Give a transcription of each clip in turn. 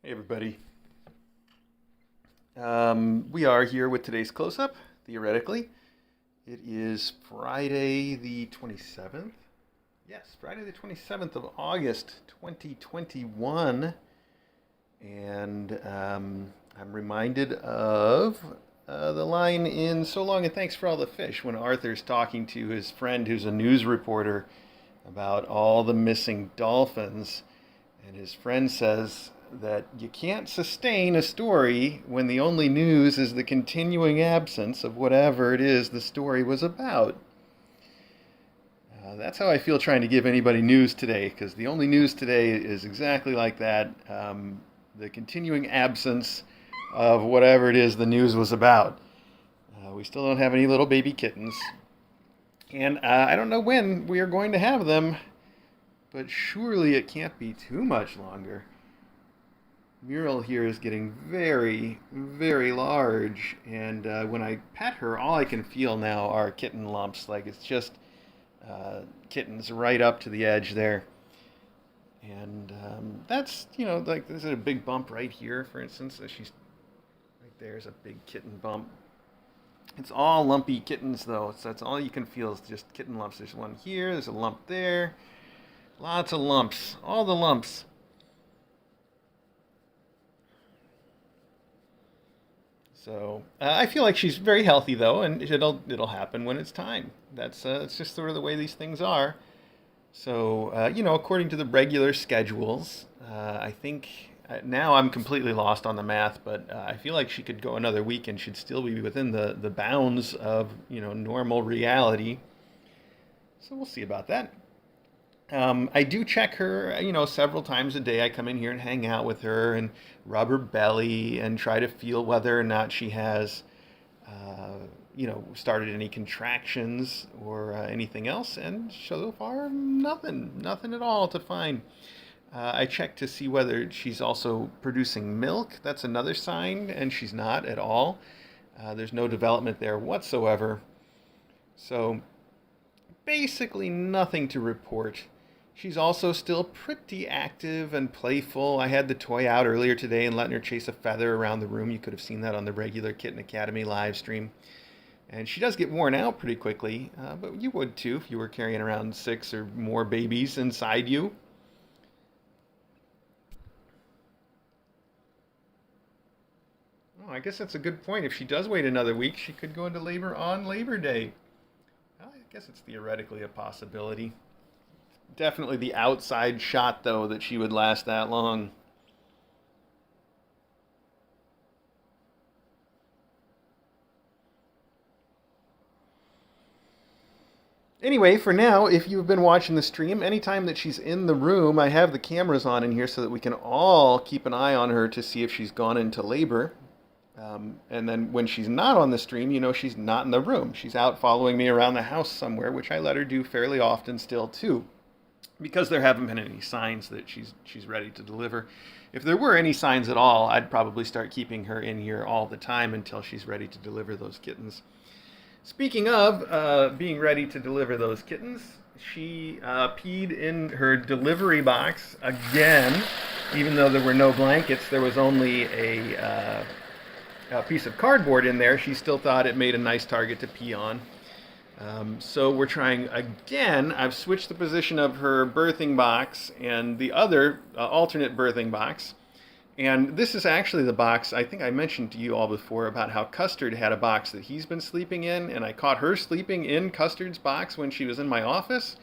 Hey everybody. We are here with today's close-up, theoretically. It is Friday the 27th. Yes, Friday the 27th of August, 2021. And I'm reminded of the line in So Long and Thanks for All the Fish when Arthur's talking to his friend who's a news reporter about all the missing dolphins. And his friend says that you can't sustain a story when the only news is the continuing absence of whatever it is the story was about. That's how I feel trying to give anybody news today, because the only news today is exactly like that. The continuing absence of whatever it is the news was about. We still don't have any little baby kittens. And I don't know when we are going to have them, but surely it can't be too much longer. Mural here is getting very, very large, and when I pet her, all I can feel now are kitten lumps. Like it's just kittens right up to the edge there. And that's, like there's a big bump right here, for instance. She's right there's a big kitten bump. It's all lumpy kittens, though. So that's all you can feel is just kitten lumps. There's one here, there's a lump there. Lots of lumps, all the lumps. So I feel like she's very healthy though, and it'll happen when it's time. It's just sort of the way these things are. So according to the regular schedules, I think now I'm completely lost on the math, but I feel like she could go another week and should still be within the bounds of normal reality. So we'll see about that. I do check her, several times a day. I come in here and hang out with her and rub her belly and try to feel whether or not she has, started any contractions or anything else. And so far, nothing at all to find. I check to see whether she's also producing milk. That's another sign, and she's not at all. There's no development there whatsoever. So basically nothing to report. She's also still pretty active and playful. I had the toy out earlier today and letting her chase a feather around the room. You could have seen that on the regular Kitten Academy live stream. And she does get worn out pretty quickly, but you would too if you were carrying around 6 or more babies inside you. Oh, I guess that's a good point. If she does wait another week, she could go into labor on Labor Day. Well, I guess it's theoretically a possibility. Definitely the outside shot, though, that she would last that long. Anyway, for now, if you've been watching the stream, anytime that she's in the room, I have the cameras on in here so that we can all keep an eye on her to see if she's gone into labor. And then when she's not on the stream, she's not in the room. She's out following me around the house somewhere, which I let her do fairly often still, too. Because there haven't been any signs that she's ready to deliver. If there were any signs at all, I'd probably start keeping her in here all the time until she's ready to deliver those kittens. Speaking of being ready to deliver those kittens, she peed in her delivery box again. Even though there were no blankets, there was only a piece of cardboard in there. She still thought it made a nice target to pee on. So we're trying again. I've switched the position of her birthing box and the other alternate birthing box. And this is actually the box I think I mentioned to you all before about how Custard had a box that he's been sleeping in, and I caught her sleeping in Custard's box when she was in my office.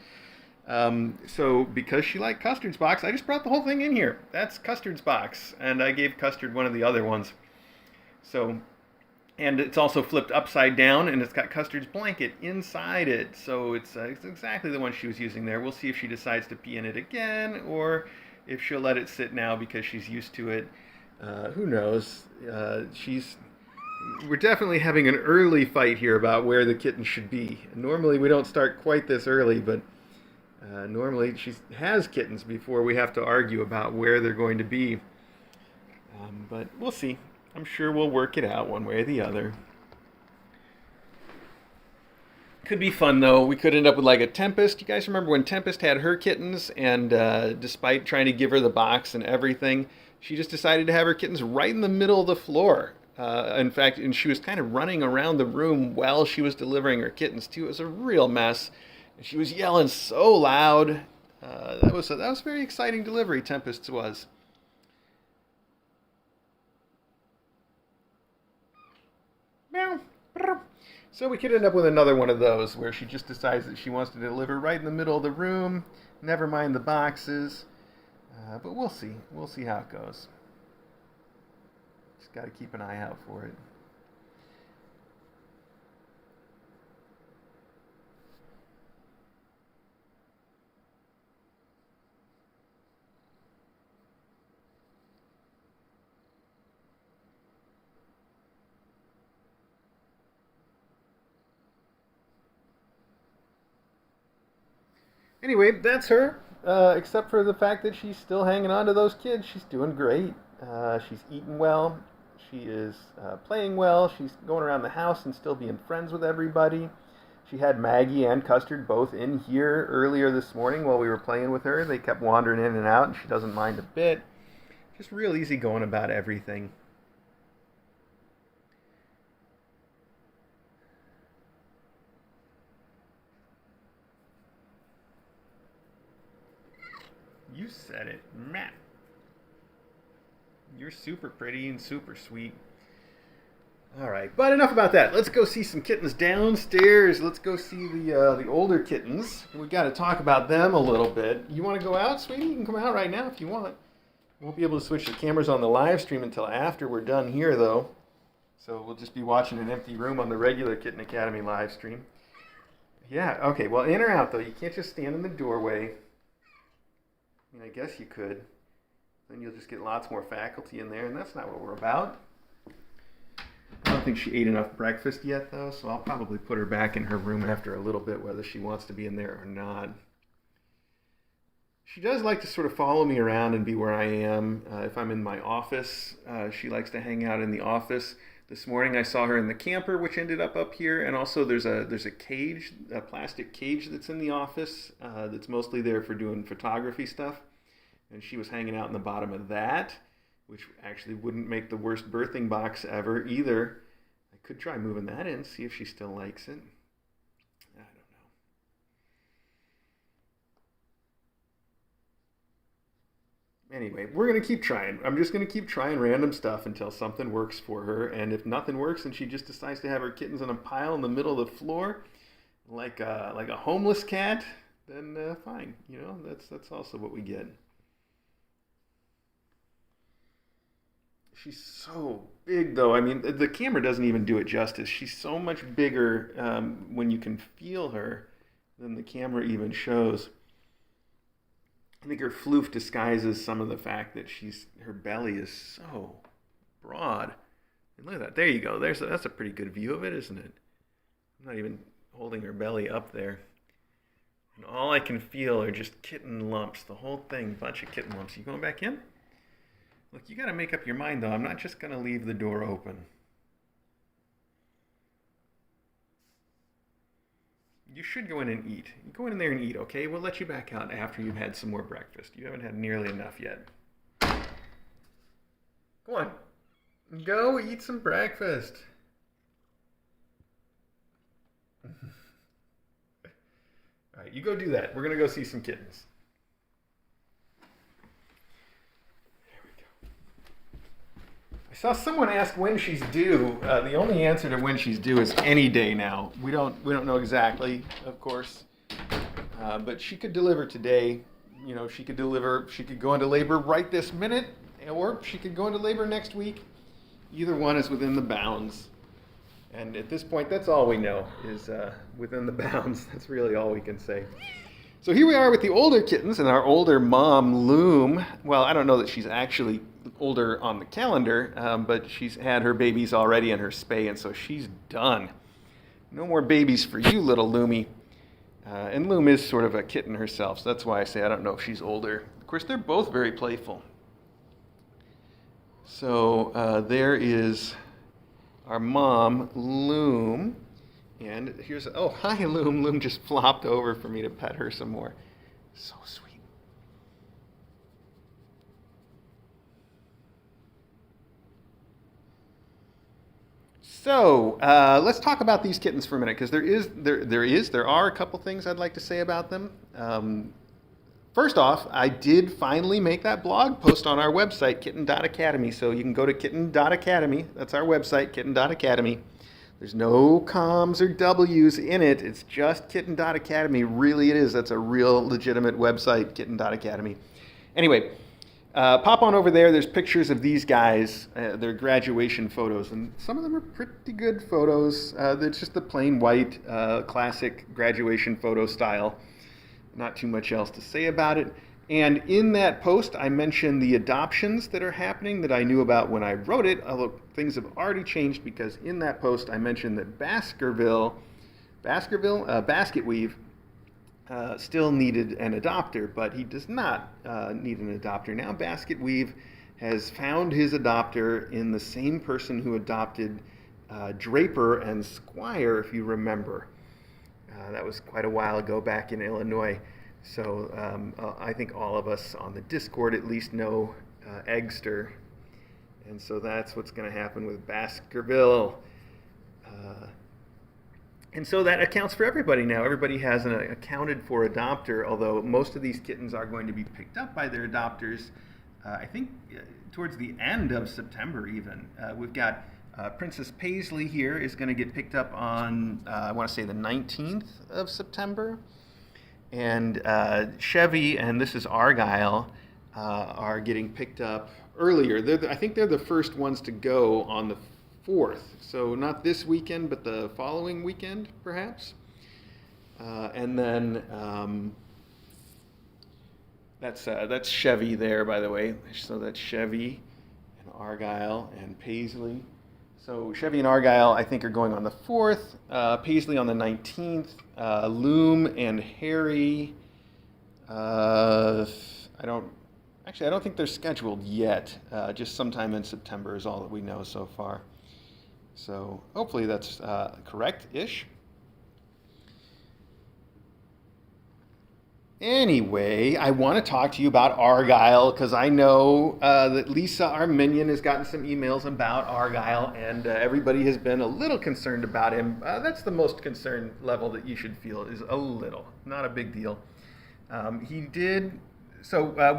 So because she liked Custard's box, I just brought the whole thing in here. That's Custard's box, and I gave Custard one of the other ones. So... And it's also flipped upside down, and it's got Custard's blanket inside it. So it's exactly the one she was using there. We'll see if she decides to pee in it again, or if she'll let it sit now because she's used to it. Who knows? We're definitely having an early fight here about where the kitten should be. Normally we don't start quite this early, but normally she has kittens before we have to argue about where they're going to be. But we'll see. I'm sure we'll work it out one way or the other. Could be fun, though. We could end up with like a Tempest. You guys remember when Tempest had her kittens, and despite trying to give her the box and everything, she just decided to have her kittens right in the middle of the floor. In fact, and she was kind of running around the room while she was delivering her kittens too. It was a real mess. And she was yelling so loud. That was a very exciting delivery. Tempest's was. Meow. So we could end up with another one of those where she just decides that she wants to deliver right in the middle of the room. Never mind the boxes. But we'll see. We'll see how it goes. Just got to keep an eye out for it. Anyway, that's her. Except for the fact that she's still hanging on to those kids. She's doing great. She's eating well. She is playing well. She's going around the house and still being friends with everybody. She had Maggie and Custard both in here earlier this morning while we were playing with her. They kept wandering in and out, and she doesn't mind a bit. Just real easy going about everything. You said it, Matt. You're super pretty and super sweet. All right, but enough about that. Let's go see some kittens downstairs. Let's go see the older kittens. We've got to talk about them a little bit. You want to go out, sweetie? You can come out right now if you want. Won't be able to switch the cameras on the live stream until after we're done here, though. So we'll just be watching an empty room on the regular Kitten Academy live stream. Yeah, okay. Well, in or out, though. You can't just stand in the doorway. I mean, I guess you could. Then you'll just get lots more faculty in there, and that's not what we're about. I don't think she ate enough breakfast yet, though, so I'll probably put her back in her room after a little bit, whether she wants to be in there or not. She does like to sort of follow me around and be where I am. If I'm in my office, she likes to hang out in the office. This morning I saw her in the camper, which ended up here, and also there's a cage, a plastic cage that's in the office that's mostly there for doing photography stuff. And she was hanging out in the bottom of that, which actually wouldn't make the worst birthing box ever either. I could try moving that in, see if she still likes it. I don't know. Anyway, we're going to keep trying. I'm just going to keep trying random stuff until something works for her. And if nothing works and she just decides to have her kittens in a pile in the middle of the floor, like a homeless cat, then fine. You know, that's also what we get. She's so big, though. I mean, the camera doesn't even do it justice. She's so much bigger when you can feel her than the camera even shows. I think her floof disguises some of the fact that her belly is so broad. And look at that. There you go. That's a pretty good view of it, isn't it? I'm not even holding her belly up there. And all I can feel are just kitten lumps. The whole thing, bunch of kitten lumps. You going back in? Look, you got to make up your mind, though. I'm not just going to leave the door open. You should go in and eat. Go in there and eat, okay? We'll let you back out after you've had some more breakfast. You haven't had nearly enough yet. Come on. Go eat some breakfast. All right, you go do that. We're going to go see some kittens. I saw someone ask when she's due. The only answer to when she's due is any day now. We don't know exactly, of course, but she could deliver today. You know, she could go into labor right this minute, or she could go into labor next week. Either one is within the bounds. And at this point, that's all we know is within the bounds. That's really all we can say. So here we are with the older kittens and our older mom, Loom. Well, I don't know that she's actually older on the calendar, but she's had her babies already in her spay, and so she's done. No more babies for you, little Loomy. And Loom is sort of a kitten herself, so that's why I say I don't know if she's older. Of course, they're both very playful. So there is our mom, Loom. And here's, oh, hi, Loom. Loom just flopped over for me to pet her some more. So sweet. So let's talk about these kittens for a minute, because there are a couple things I'd like to say about them. First off, I did finally make that blog post on our website, kitten.academy. So you can go to kitten.academy. That's our website, kitten.academy. There's no comms or W's in it. It's just kitten.academy. Really, it is. That's a real legitimate website, kitten.academy. Anyway, pop on over there. There's pictures of these guys, their graduation photos, and some of them are pretty good photos. They're just the plain white, classic graduation photo style. Not too much else to say about it. And in that post, I mentioned the adoptions that are happening that I knew about when I wrote it, although things have already changed, because in that post I mentioned that Baskerville, Basket Weave, still needed an adopter, but he does not need an adopter now. Basket Weave has found his adopter in the same person who adopted Draper and Squire, if you remember. That was quite a while ago back in Illinois. So I think all of us on the Discord at least know Eggster. And so that's what's going to happen with Baskerville. And so that accounts for everybody now. Everybody has an accounted for adopter, although most of these kittens are going to be picked up by their adopters, I think, towards the end of September even. We've got Princess Paisley here is going to get picked up on, I want to say, the 19th of September. And Chevy, and this is Argyle, are getting picked up earlier. I think they're the first ones to go on the 4th. So not this weekend, but the following weekend, perhaps. And then that's Chevy there, by the way. So that's Chevy and Argyle and Paisley. So Chevy and Argyle, I think, are going on the 4th. Paisley on the 19th. Loom and Harry. I don't think they're scheduled yet. Just sometime in September is all that we know so far. So hopefully that's correct-ish. Anyway, I want to talk to you about Argyle, because I know that Lisa, our minion, has gotten some emails about Argyle, and everybody has been a little concerned about him. That's the most concern level that you should feel, is a little, not a big deal. When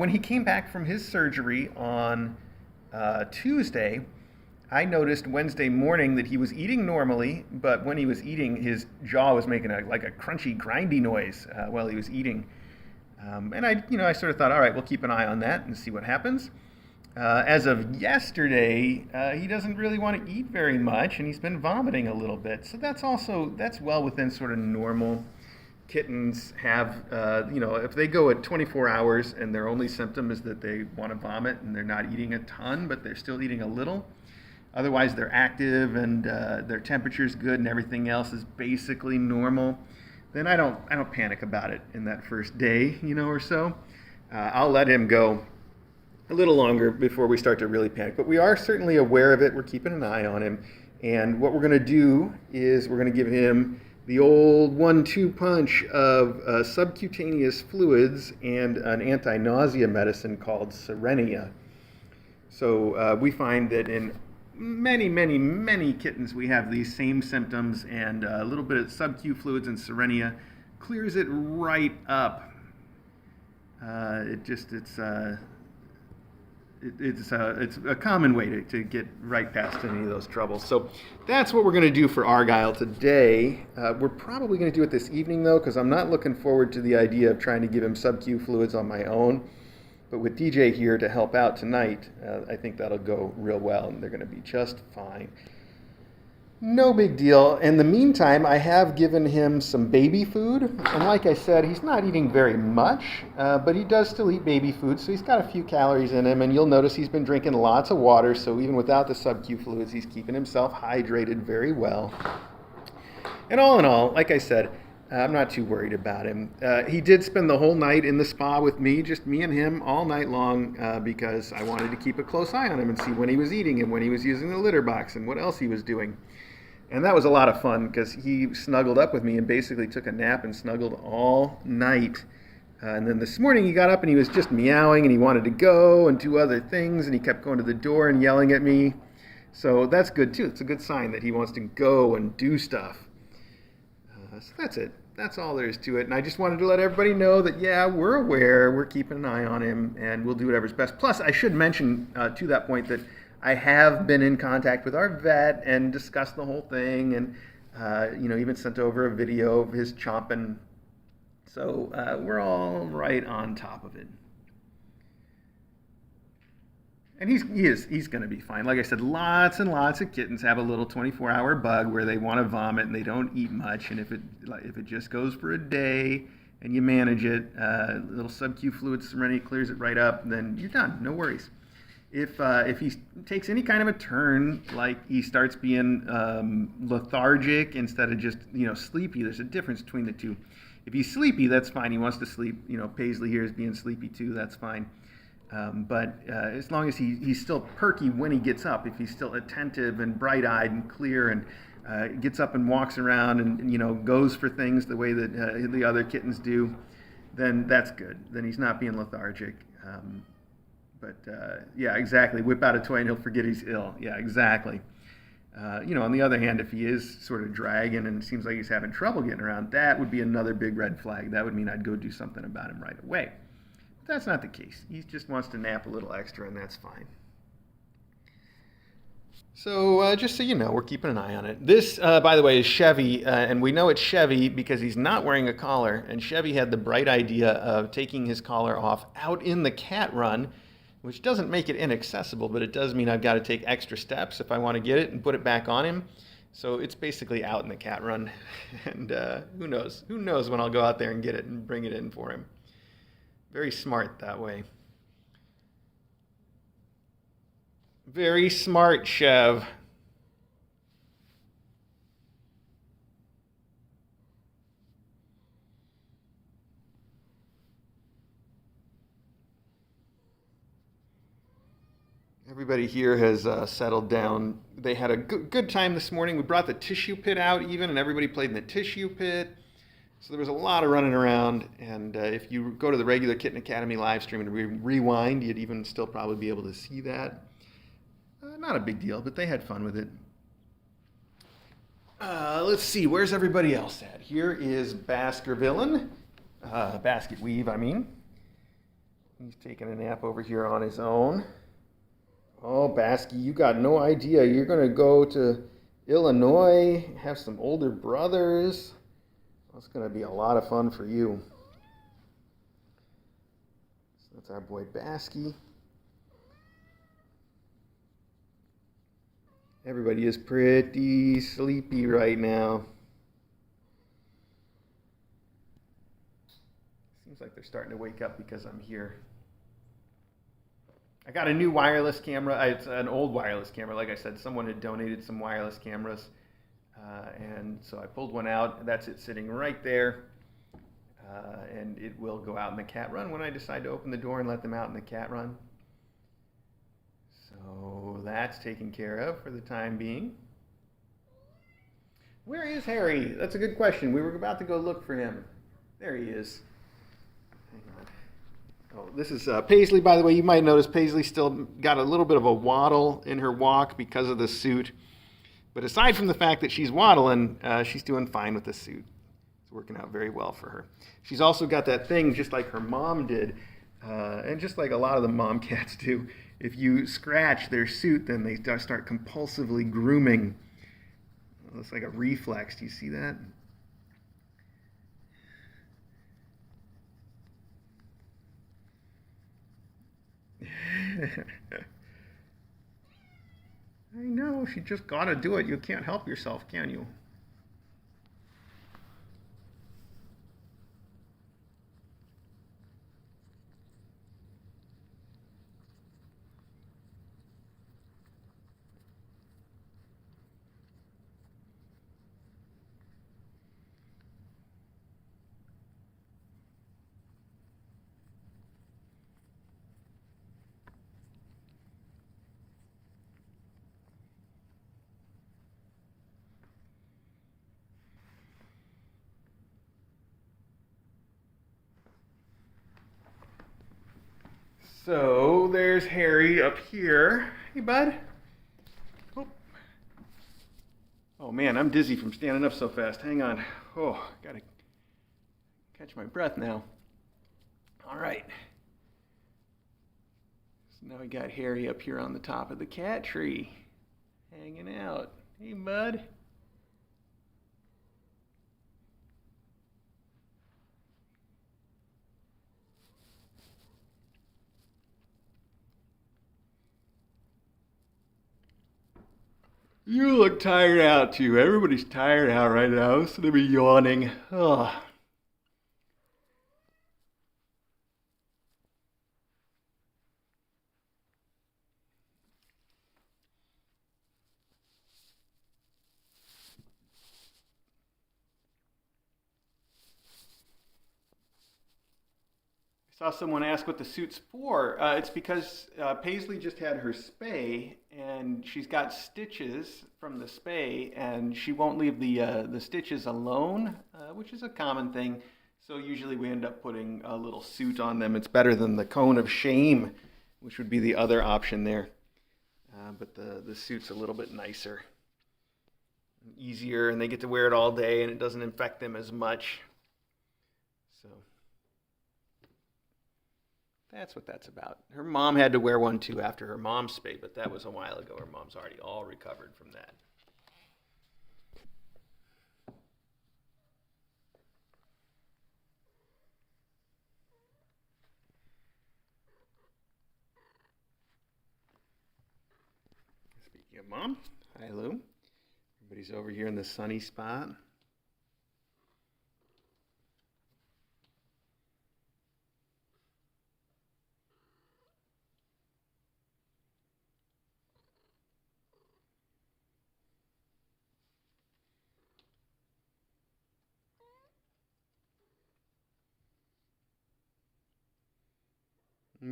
he came back from his surgery on Tuesday, I noticed Wednesday morning that he was eating normally, but when he was eating, his jaw was making a crunchy, grindy noise while he was eating. And I sort of thought, all right, we'll keep an eye on that and see what happens. As of yesterday, he doesn't really want to eat very much, and he's been vomiting a little bit. So that's well within sort of normal. Kittens have, if they go at 24 hours and their only symptom is that they want to vomit and they're not eating a ton, but they're still eating a little. Otherwise, they're active and their temperature's good and everything else is basically normal. Then I don't panic about it in that first day, or so. I'll let him go a little longer before we start to really panic. But we are certainly aware of it. We're keeping an eye on him. And what we're going to do is we're going to give him the old 1-2 punch of subcutaneous fluids and an anti-nausea medicine called Serenia. So we find that in many, many, many kittens, we have these same symptoms, and a little bit of sub-Q fluids and Serenia clears it right up. It's a common way to get right past any of those troubles. So that's what we're going to do for Argyle today. We're probably going to do it this evening, though, because I'm not looking forward to the idea of trying to give him sub-Q fluids on my own. But with DJ here to help out tonight, I think that'll go real well, and they're going to be just fine. No big deal. In the meantime, I have given him some baby food. And like I said, he's not eating very much, but he does still eat baby food, so he's got a few calories in him. And you'll notice he's been drinking lots of water, so even without the sub-Q fluids, he's keeping himself hydrated very well. And all in all, like I said, I'm not too worried about him. He did spend the whole night in the spa with me, just me and him all night long, because I wanted to keep a close eye on him and see when he was eating and when he was using the litter box and what else he was doing. And that was a lot of fun, because he snuggled up with me and basically took a nap and snuggled all night. And then this morning he got up and he was just meowing and he wanted to go and do other things, and he kept going to the door and yelling at me. So that's good too. It's a good sign that he wants to go and do stuff. So that's it. That's all there is to it. And I just wanted to let everybody know that, yeah, we're aware, we're keeping an eye on him, and we'll do whatever's best. Plus, I should mention to that point that I have been in contact with our vet and discussed the whole thing, and even sent over a video of his chomping. So we're all right on top of it. And he's going to be fine. Like I said, lots and lots of kittens have a little 24-hour bug where they want to vomit and they don't eat much. And if it just goes for a day and you manage it, little sub-Q fluid serenity clears it right up, then you're done. No worries. If he takes any kind of a turn, like he starts being lethargic instead of just sleepy, there's a difference between the two. If he's sleepy, that's fine. He wants to sleep. Paisley here is being sleepy too. That's fine. But as long as he's still perky when he gets up, if he's still attentive and bright-eyed and clear and gets up and walks around and goes for things the way that the other kittens do, then that's good. Then he's not being lethargic. Yeah, exactly. Whip out a toy and he'll forget he's ill. Yeah, exactly. On the other hand, if he is sort of dragging and it seems like he's having trouble getting around, that would be another big red flag. That would mean I'd go do something about him right away. But that's not the case. He just wants to nap a little extra, and that's fine. So just so you know, we're keeping an eye on it. This, by the way, is Chevy, and we know it's Chevy because he's not wearing a collar, and Chevy had the bright idea of taking his collar off out in the cat run, which doesn't make it inaccessible, but it does mean I've got to take extra steps if I want to get it and put it back on him. So it's basically out in the cat run, and who knows? Who knows when I'll go out there and get it and bring it in for him. Very smart that way. Very smart, Chev. Everybody here has settled down. They had a good time this morning. We brought the tissue pit out even, and everybody played in the tissue pit. So there was a lot of running around, and if you go to the regular Kitten Academy live stream and rewind, you'd even still probably be able to see that. Not a big deal, but they had fun with it. Let's see, where's everybody else at? Here is Baskervillin. Basket Weave, I mean. He's taking a nap over here on his own. Oh, Basky, you got no idea. You're going to go to Illinois, have some older brothers. That's going to be a lot of fun for you. So that's our boy Basky. Everybody is pretty sleepy right now. Seems like they're starting to wake up because I'm here. I got a new wireless camera. It's an old wireless camera. Like I said, someone had donated some wireless cameras. And so I pulled one out. That's it sitting right there. And it will go out in the cat run when I decide to open the door and let them out in the cat run. So that's taken care of for the time being. Where is Harry? That's a good question. We were about to go look for him. There he is. Hang on. Oh, this is Paisley, by the way. You might notice Paisley still got a little bit of a waddle in her walk because of the suit. But aside from the fact that she's waddling, she's doing fine with the suit. It's working out very well for her. She's also got that thing just like her mom did, and just like a lot of the mom cats do. If you scratch their suit, then they start compulsively grooming. It's like a reflex. Do you see that? I know, she just gotta do it. You can't help yourself, can you? So there's Harry up here. Hey, bud. Oh, Oh man, I'm dizzy from standing up so fast. Hang on. Oh, gotta catch my breath now. All right. So now we got Harry up here on the top of the cat tree, hanging out. Hey, bud. You look tired out too. Everybody's tired out right now. Listen to me yawning. Oh. Saw someone ask what the suit's for. It's because Paisley just had her spay, and she's got stitches from the spay, and she won't leave the stitches alone, which is a common thing. So usually we end up putting a little suit on them. It's better than the cone of shame, which would be the other option there. But the suit's a little bit nicer, easier, and they get to wear it all day, and it doesn't infect them as much. So. That's what that's about. Her mom had to wear one too after her mom's spay, but that was a while ago. Her mom's already all recovered from that. Speaking of mom, hi Lou. Everybody's over here in the sunny spot.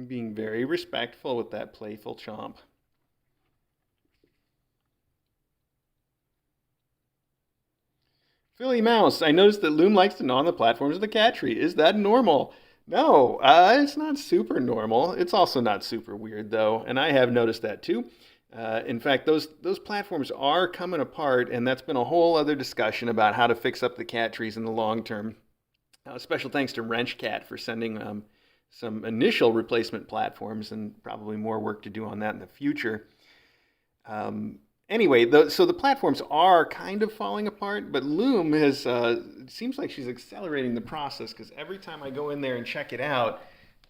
Being very respectful with that playful chomp. Philly Mouse, I noticed that Loom likes to gnaw on the platforms of the cat tree. Is that normal? No, it's not super normal. It's also not super weird, though, and I have noticed that too. In fact, those platforms are coming apart, and that's been a whole other discussion about how to fix up the cat trees in the long term. Special thanks to Wrench Cat for sending some initial replacement platforms, and probably more work to do on that in the future. Anyway, so the platforms are kind of falling apart, but Loom has, it seems like she's accelerating the process, because every time I go in there and check it out,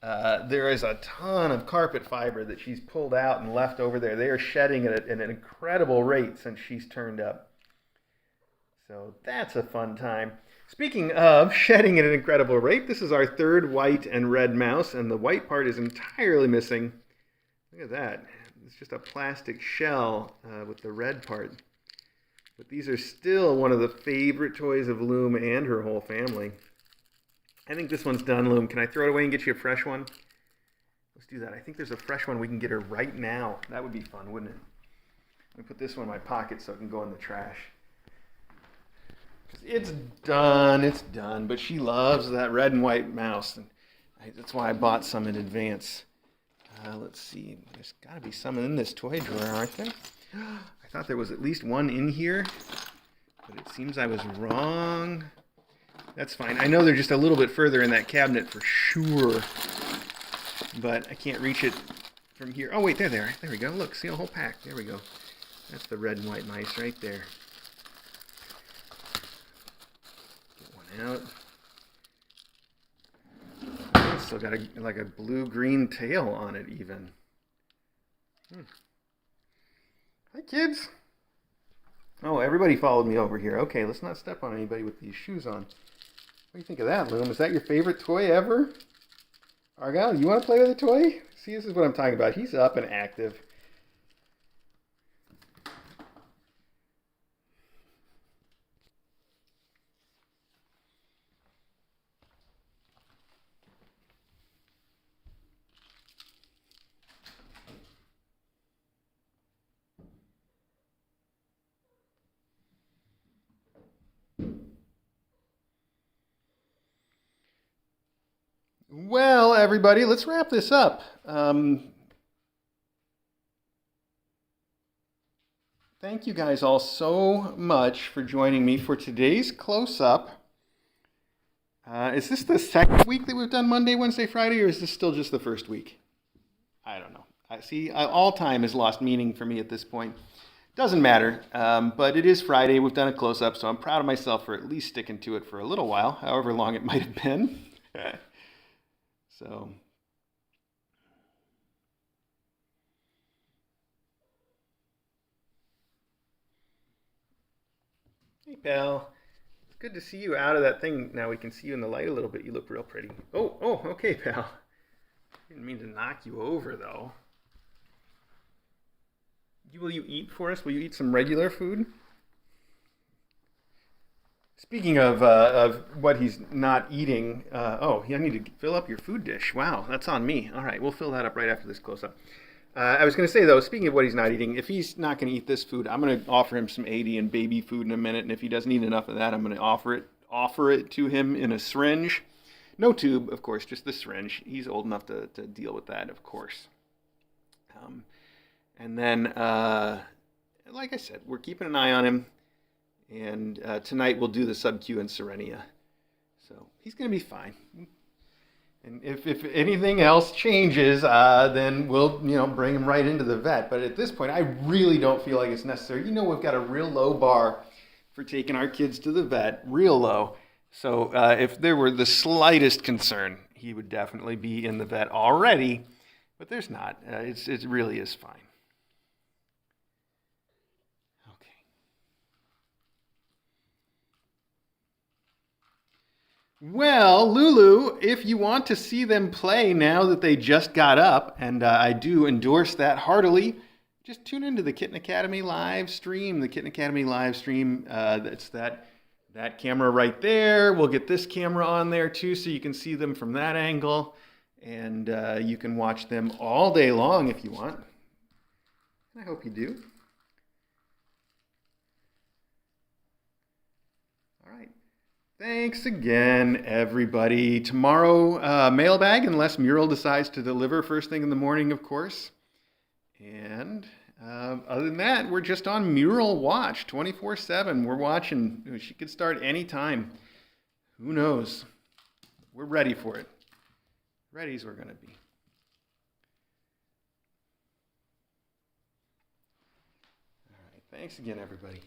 there is a ton of carpet fiber that she's pulled out and left over there. They are shedding at an incredible rate since she's turned up. So that's a fun time. Speaking of shedding at an incredible rate, this is our third white and red mouse, and the white part is entirely missing. Look at that. It's just a plastic shell with the red part. But these are still one of the favorite toys of Loom and her whole family. I think this one's done, Loom. Can I throw it away and get you a fresh one? Let's do that. I think there's a fresh one we can get her right now. That would be fun, wouldn't it? Let me put this one in my pocket so it can go in the trash. It's done, but she loves that red and white mouse, and that's why I bought some in advance. Let's see, there's got to be some in this toy drawer, aren't there? I thought there was at least one in here, but it seems I was wrong. That's fine. I know they're just a little bit further in that cabinet for sure, but I can't reach it from here. Oh wait, there they are. There we go. Look, see a whole pack. There we go. That's the red and white mice right there. Out. It's still got like a blue-green tail on it even. Hi kids. Oh, everybody followed me over here. Okay, let's not step on anybody with these shoes on. What do you think of that, Loom? Is that your favorite toy ever? Argyle, you want to play with a toy? See, this is what I'm talking about. He's up and active. Well, everybody, let's wrap this up. Thank thank you guys all so much for joining me for today's close-up. Is this the second week that we've done Monday, Wednesday, Friday, or is this still just the first week? I don't know. All time has lost meaning for me at this point. Doesn't matter, but it is Friday. We've done a close-up, so I'm proud of myself for at least sticking to it for a little while, however long it might have been. So, hey, pal. It's good to see you out of that thing. Now we can see you in the light a little bit. You look real pretty. Oh, okay, pal. Didn't mean to knock you over, though. Will you eat for us? Will you eat some regular food? Speaking of what he's not eating, I need to fill up your food dish. Wow, that's on me. All right, we'll fill that up right after this close-up. I was going to say, though, speaking of what he's not eating, if he's not going to eat this food, I'm going to offer him some 80 and baby food in a minute, and if he doesn't eat enough of that, I'm going to offer it to him in a syringe. No tube, of course, just the syringe. He's old enough to deal with that, of course. And then, like I said, we're keeping an eye on him. And tonight we'll do the sub-Q and Serenia. So he's going to be fine. And if anything else changes, then we'll bring him right into the vet. But at this point, I really don't feel like it's necessary. We've got a real low bar for taking our kids to the vet, real low. So if there were the slightest concern, he would definitely be in the vet already. But there's not. It really is fine. Well, Lulu, if you want to see them play now that they just got up, and I do endorse that heartily, just tune into the Kitten Academy live stream. The Kitten Academy live stream, that's that camera right there. We'll get this camera on there too so you can see them from that angle. And you can watch them all day long if you want. I hope you do. All right. Thanks again, everybody. Tomorrow, mailbag, unless Mural decides to deliver first thing in the morning, of course. And other than that, we're just on Mural watch 24/7. We're watching. She could start anytime. Who knows? We're ready for it. Ready as we're going to be. All right. Thanks again, everybody.